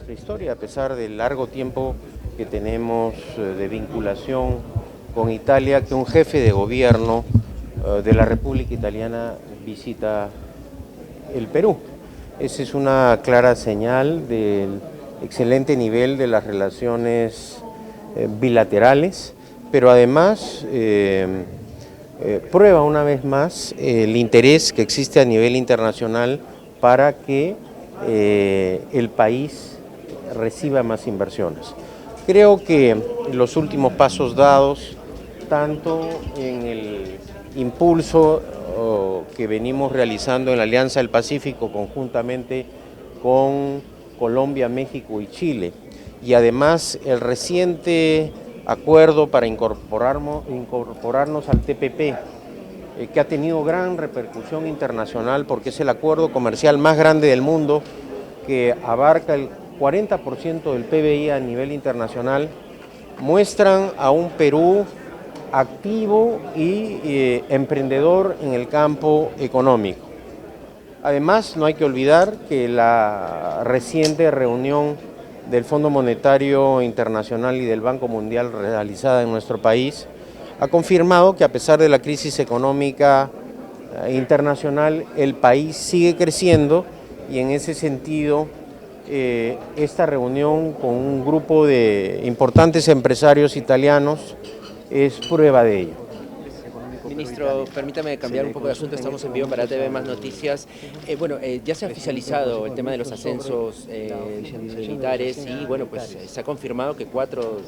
nuestra historia, a pesar del largo tiempo que tenemos de vinculación con Italia, que un jefe de gobierno de la República Italiana visita el Perú. Esa es una clara señal del excelente nivel de las relaciones bilaterales, pero además prueba una vez más el interés que existe a nivel internacional para que el país reciba más inversiones. Creo que los últimos pasos dados, tanto en el impulso que venimos realizando en la Alianza del Pacífico conjuntamente con Colombia, México y Chile, y además el reciente acuerdo para incorporarnos al TPP, que ha tenido gran repercusión internacional porque es el acuerdo comercial más grande del mundo, que abarca el 40% del PBI a nivel internacional, muestran a un Perú activo y emprendedor en el campo económico. Además, no hay que olvidar que la reciente reunión del Fondo Monetario Internacional y del Banco Mundial realizada en nuestro país ha confirmado que a pesar de la crisis económica internacional, el país sigue creciendo y en ese sentido esta reunión con un grupo de importantes empresarios italianos es prueba de ello. Ministro, permítame cambiar un poco de asunto, estamos en vivo para TV Más Noticias. Ya se ha oficializado el tema de los ascensos militares y bueno, pues se ha confirmado que 4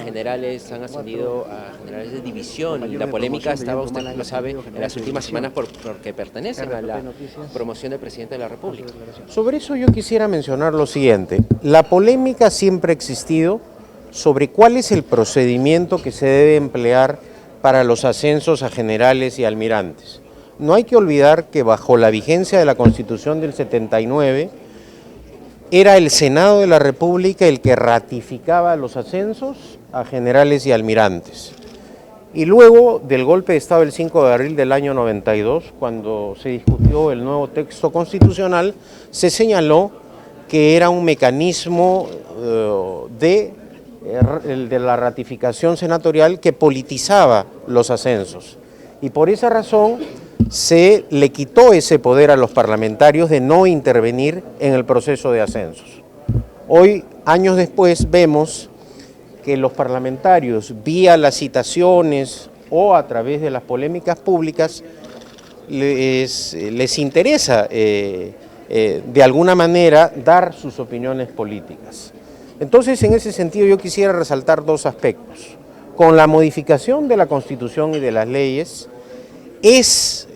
generales han ascendido a generales de división. La polémica estaba, usted lo sabe, en las últimas semanas porque pertenecen a la promoción del presidente de la República. Sobre eso yo quisiera mencionar lo siguiente. La polémica siempre ha existido sobre cuál es el procedimiento que se debe emplear para los ascensos a generales y almirantes. No hay que olvidar que bajo la vigencia de la Constitución del 79, era el Senado de la República el que ratificaba los ascensos a generales y almirantes. Y luego del golpe de Estado del 5 de abril del año 92, cuando se discutió el nuevo texto constitucional, se señaló que era un mecanismo de la ratificación senatorial que politizaba los ascensos. Y por esa razón se le quitó ese poder a los parlamentarios de no intervenir en el proceso de ascensos. Hoy, años después, vemos que los parlamentarios, vía las citaciones o a través de las polémicas públicas, les interesa de alguna manera dar sus opiniones políticas. Entonces, en ese sentido, yo quisiera resaltar 2 aspectos. Con la modificación de la Constitución y de las leyes, es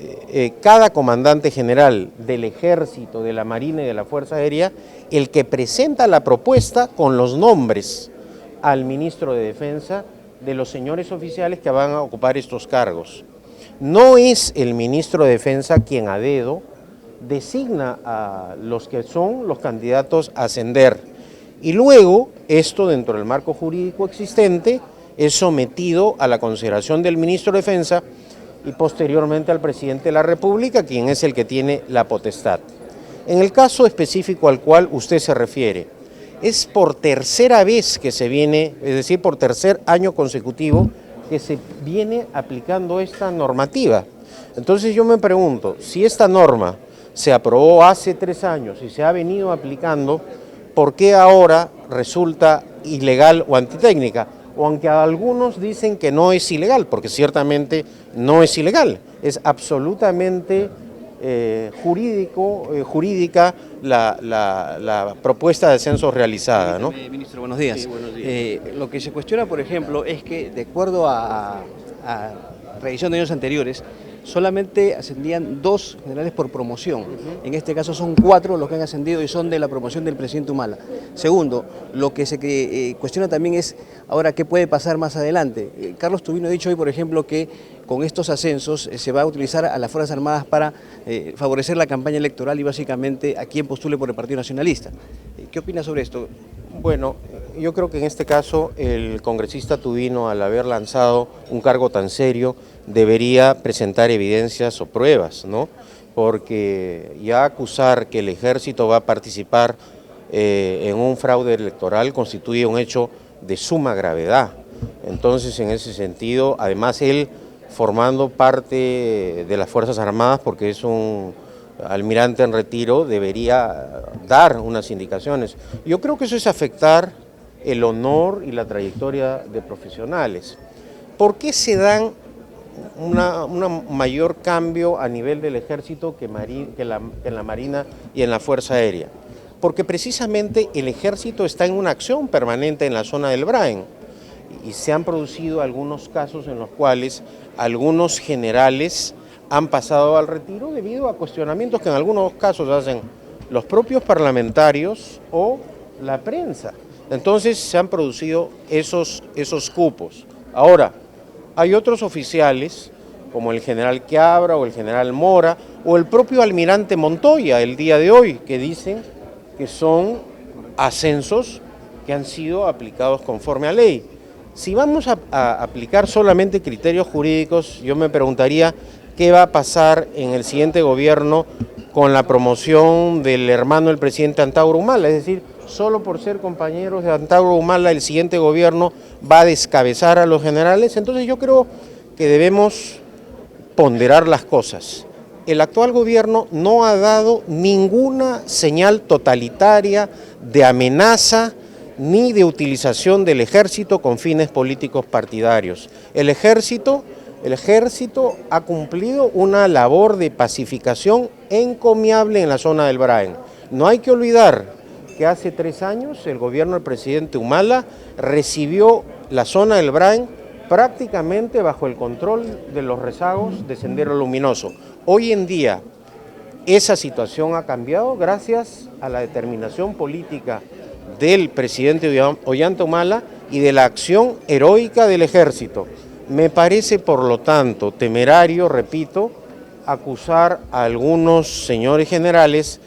cada comandante general del Ejército, de la Marina y de la Fuerza Aérea el que presenta la propuesta con los nombres al ministro de Defensa de los señores oficiales que van a ocupar estos cargos. No es el ministro de Defensa quien a dedo designa a los que son los candidatos a ascender. Y luego, esto dentro del marco jurídico existente, es sometido a la consideración del ministro de Defensa y posteriormente al presidente de la República, quien es el que tiene la potestad. En el caso específico al cual usted se refiere, es por tercera vez que se viene, es decir, por tercer año consecutivo, que se viene aplicando esta normativa. Entonces yo me pregunto, si esta norma se aprobó hace 3 años y se ha venido aplicando, ¿por qué ahora resulta ilegal o antitécnica? O aunque algunos dicen que no es ilegal, porque ciertamente no es ilegal, es absolutamente jurídica la propuesta de ascenso realizada, ¿no? Ministro, buenos días. Sí, buenos días. Lo que se cuestiona, por ejemplo, es que de acuerdo a revisión de años anteriores, solamente ascendían 2 generales por promoción. En este caso son 4 los que han ascendido y son de la promoción del presidente Humala. Segundo, lo que se cuestiona también es ahora qué puede pasar más adelante. Carlos Tubino ha dicho hoy, por ejemplo, que con estos ascensos se va a utilizar a las Fuerzas Armadas para favorecer la campaña electoral y básicamente a quien postule por el Partido Nacionalista. ¿Qué opina sobre esto? Bueno, yo creo que en este caso el congresista Tubino, al haber lanzado un cargo tan serio, debería presentar evidencias o pruebas, ¿no? Porque ya acusar que el ejército va a participar en un fraude electoral constituye un hecho de suma gravedad. Entonces, en ese sentido, además él formando parte de las Fuerzas Armadas, porque es un almirante en retiro, debería dar unas indicaciones. Yo creo que eso es afectar el honor y la trayectoria de profesionales. ¿Por qué se dan un mayor cambio a nivel del ejército que en la Marina y en la Fuerza Aérea? Porque precisamente el ejército está en una acción permanente en la zona del Braen y se han producido algunos casos en los cuales algunos generales han pasado al retiro debido a cuestionamientos que en algunos casos hacen los propios parlamentarios o la prensa. Entonces se han producido esos cupos. Ahora, hay otros oficiales, como el general Quiabra o el general Mora, o el propio almirante Montoya el día de hoy, que dicen que son ascensos que han sido aplicados conforme a ley. Si vamos a aplicar solamente criterios jurídicos, yo me preguntaría qué va a pasar en el siguiente gobierno con la promoción del hermano del presidente Antauro Humala, es decir, solo por ser compañeros de Antauro Humala el siguiente gobierno va a descabezar a los generales. Entonces yo creo que debemos ponderar las cosas. El actual gobierno no ha dado ninguna señal totalitaria de amenaza ni de utilización del ejército con fines políticos partidarios. El ejército ha cumplido una labor de pacificación encomiable en la zona del Braen. No hay que olvidar que hace 3 años el gobierno del presidente Humala recibió la zona del Braen prácticamente bajo el control de los rezagos de Sendero Luminoso. Hoy en día esa situación ha cambiado gracias a la determinación política del presidente Ollanta Humala y de la acción heroica del ejército. Me parece, por lo tanto, temerario, repito, acusar a algunos señores generales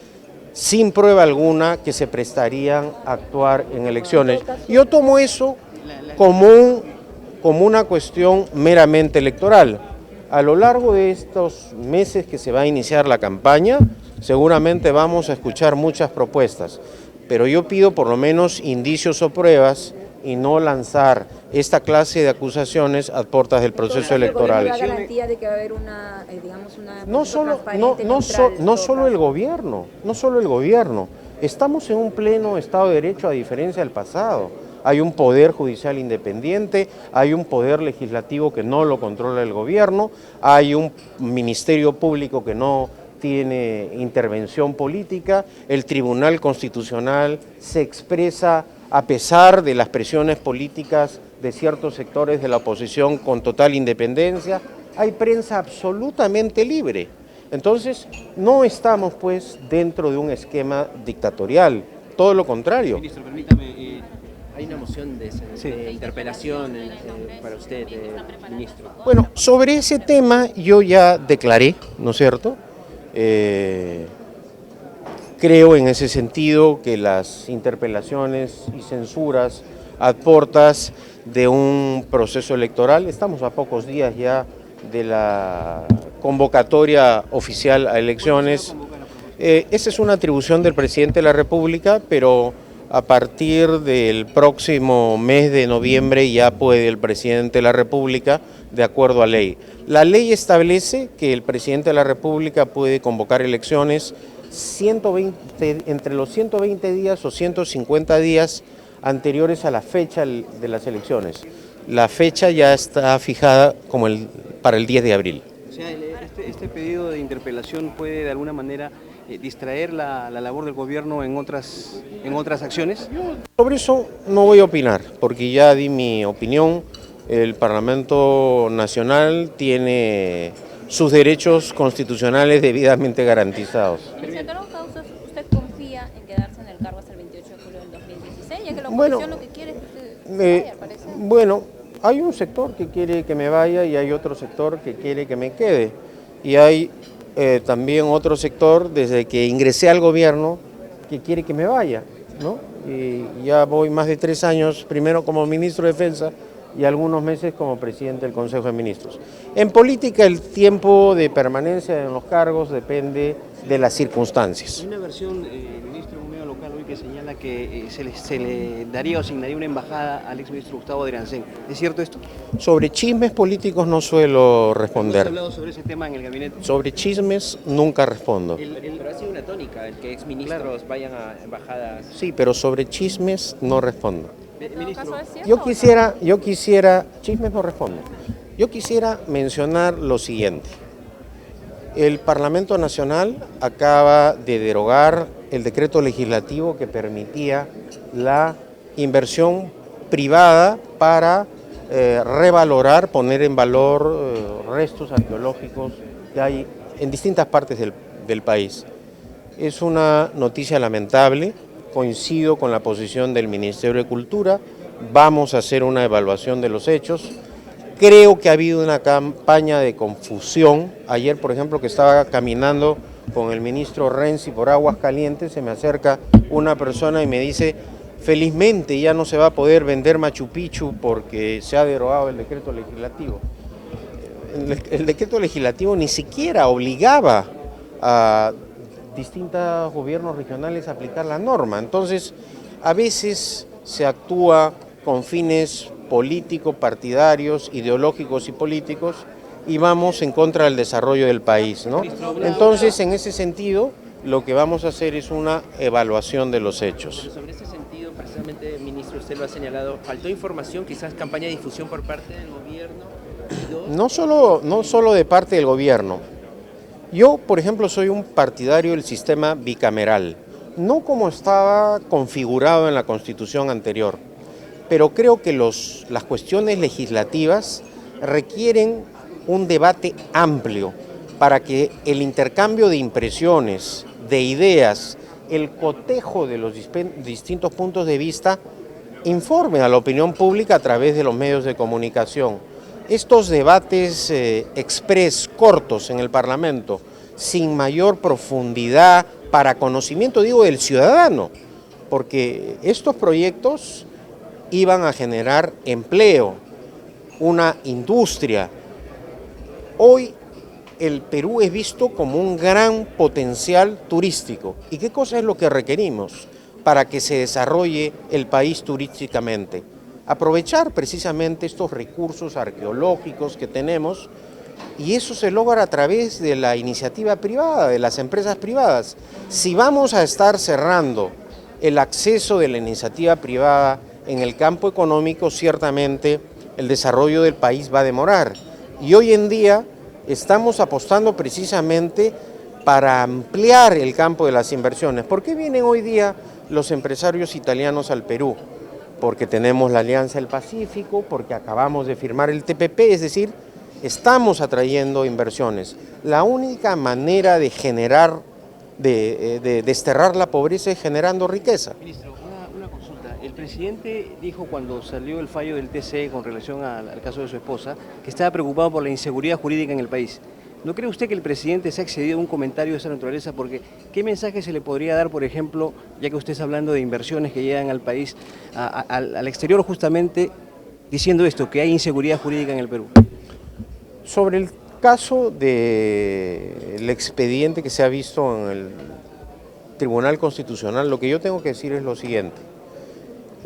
sin prueba alguna que se prestarían a actuar en elecciones. Yo tomo eso como una cuestión meramente electoral. A lo largo de estos meses que se va a iniciar la campaña, seguramente vamos a escuchar muchas propuestas, pero yo pido por lo menos indicios o pruebas y no lanzar esta clase de acusaciones a puertas del proceso electoral. ¿La garantía de que va a haber una, digamos, una no solo el gobierno, estamos en un pleno Estado de Derecho a diferencia del pasado. Hay un poder judicial independiente, hay un poder legislativo que no lo controla el gobierno, hay un ministerio público que no tiene intervención política, el Tribunal Constitucional se expresa a pesar de las presiones políticas de ciertos sectores de la oposición con total independencia, hay prensa absolutamente libre. Entonces, no estamos pues dentro de un esquema dictatorial, todo lo contrario. Ministro, permítame. Hay una moción de interpelación para usted, ministro. Bueno, sobre ese tema yo ya declaré, ¿no es cierto? Creo en ese sentido que las interpelaciones y censuras a puertas de un proceso electoral, estamos a pocos días ya de la convocatoria oficial a elecciones, esa es una atribución del presidente de la República, pero a partir del próximo mes de noviembre ya puede el presidente de la República, de acuerdo a ley. La ley establece que el presidente de la República puede convocar elecciones entre los 120 días o 150 días anteriores a la fecha de las elecciones. La fecha ya está fijada como para el 10 de abril. O sea, este pedido de interpelación puede de alguna manera distraer la labor del gobierno en otras acciones. Sobre eso no voy a opinar, porque ya di mi opinión. El Parlamento Nacional tiene sus derechos constitucionales debidamente garantizados. ¿usted confía en quedarse en el cargo hasta el 28 de julio del 2016? Ya que la oposición lo que quiere es que usted vaya, al parecer. Bueno, hay un sector que quiere que me vaya y hay otro sector que quiere que me quede. Y hay también otro sector, desde que ingresé al gobierno, que quiere que me vaya, ¿no? Y ya voy más de 3 años, primero como ministro de Defensa y algunos meses como presidente del Consejo de Ministros. En política el tiempo de permanencia en los cargos depende de las circunstancias. Hay una versión, ministro, en un medio local hoy que señala que se le daría o asignaría una embajada al exministro Gustavo Derancén. ¿Es cierto esto? Sobre chismes políticos no suelo responder. ¿Hemos hablado sobre ese tema en el gabinete? Sobre chismes nunca respondo. Pero ha sido una tónica el que exministros vayan a embajadas. Sí, pero sobre chismes no respondo. ¿En todo caso es cierto Yo quisiera, chismes no respondo. Yo quisiera mencionar lo siguiente. El Parlamento Nacional acaba de derogar el decreto legislativo que permitía la inversión privada para revalorar, poner en valor restos arqueológicos que hay en distintas partes del país. Es una noticia lamentable, coincido con la posición del Ministerio de Cultura, vamos a hacer una evaluación de los hechos. Creo que ha habido una campaña de confusión. Ayer, por ejemplo, que estaba caminando con el ministro Renzi por Aguascalientes, se me acerca una persona y me dice, felizmente ya no se va a poder vender Machu Picchu porque se ha derogado el decreto legislativo. El decreto legislativo ni siquiera obligaba a distintos gobiernos regionales a aplicar la norma. Entonces, a veces se actúa con fines políticos, partidarios, ideológicos y políticos, y vamos en contra del desarrollo del país, ¿no? Entonces, en ese sentido, lo que vamos a hacer es una evaluación de los hechos. Pero sobre ese sentido, precisamente, ministro, usted lo ha señalado, ¿faltó información, quizás campaña de difusión por parte del gobierno? No solo de parte del gobierno. Yo, por ejemplo, soy un partidario del sistema bicameral, no como estaba configurado en la Constitución anterior, pero creo que las cuestiones legislativas requieren un debate amplio para que el intercambio de impresiones, de ideas, el cotejo de los distintos puntos de vista informe a la opinión pública a través de los medios de comunicación. Estos debates express, cortos en el Parlamento, sin mayor profundidad para conocimiento, digo, del ciudadano, porque estos proyectos iban a generar empleo, una industria. Hoy el Perú es visto como un gran potencial turístico. ¿Y qué cosa es lo que requerimos para que se desarrolle el país turísticamente? Aprovechar precisamente estos recursos arqueológicos que tenemos, y eso se logra a través de la iniciativa privada, de las empresas privadas. Si vamos a estar cerrando el acceso de la iniciativa privada en el campo económico, ciertamente el desarrollo del país va a demorar. Y hoy en día estamos apostando precisamente para ampliar el campo de las inversiones. ¿Por qué vienen hoy día los empresarios italianos al Perú? Porque tenemos la Alianza del Pacífico, porque acabamos de firmar el TPP, es decir, estamos atrayendo inversiones. La única manera de generar, de desterrar la pobreza es generando riqueza. Ministro, una consulta. El presidente dijo cuando salió el fallo del TCE con relación al caso de su esposa que estaba preocupado por la inseguridad jurídica en el país. ¿No cree usted que el presidente se ha excedido en un comentario de esa naturaleza? Porque, ¿qué mensaje se le podría dar, por ejemplo, ya que usted está hablando de inversiones que llegan al país, al exterior justamente, diciendo esto, que hay inseguridad jurídica en el Perú? Sobre el caso del expediente que se ha visto en el Tribunal Constitucional, lo que yo tengo que decir es lo siguiente.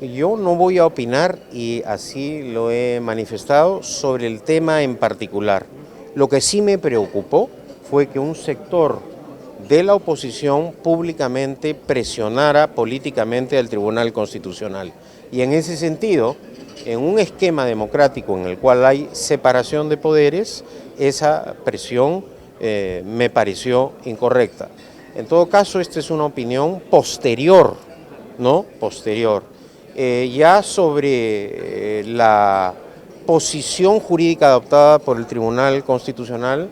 Yo no voy a opinar, y así lo he manifestado, sobre el tema en particular. Lo que sí me preocupó fue que un sector de la oposición públicamente presionara políticamente al Tribunal Constitucional. Y en ese sentido, en un esquema democrático en el cual hay separación de poderes, esa presión me pareció incorrecta. En todo caso, esta es una opinión posterior, ¿no? Posterior. Ya sobre la posición jurídica adoptada por el Tribunal Constitucional,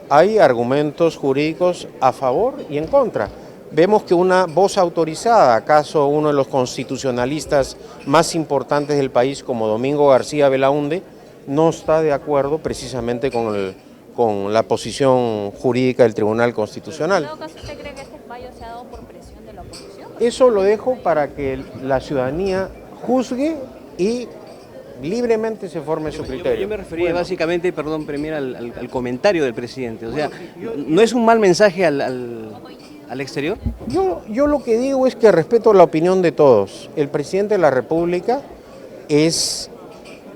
hay argumentos jurídicos a favor y en contra. Vemos que una voz autorizada, acaso uno de los constitucionalistas más importantes del país, como Domingo García Belaúnde, no está de acuerdo precisamente con la posición jurídica del Tribunal Constitucional. ¿En todo caso usted cree que este fallo se ha dado por presión de la oposición? Eso lo dejo para que la ciudadanía juzgue y libremente se forme su criterio. Yo me refería básicamente, perdón, Premier, al comentario del presidente. O sea, no es un mal mensaje al al exterior? Yo lo que digo es que respeto la opinión de todos. El presidente de la República es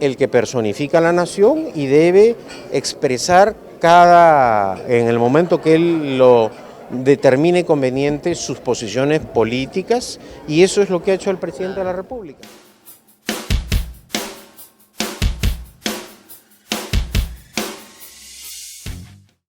el que personifica a la nación y debe expresar en el momento que él lo determine conveniente, sus posiciones políticas, y eso es lo que ha hecho el presidente de la República.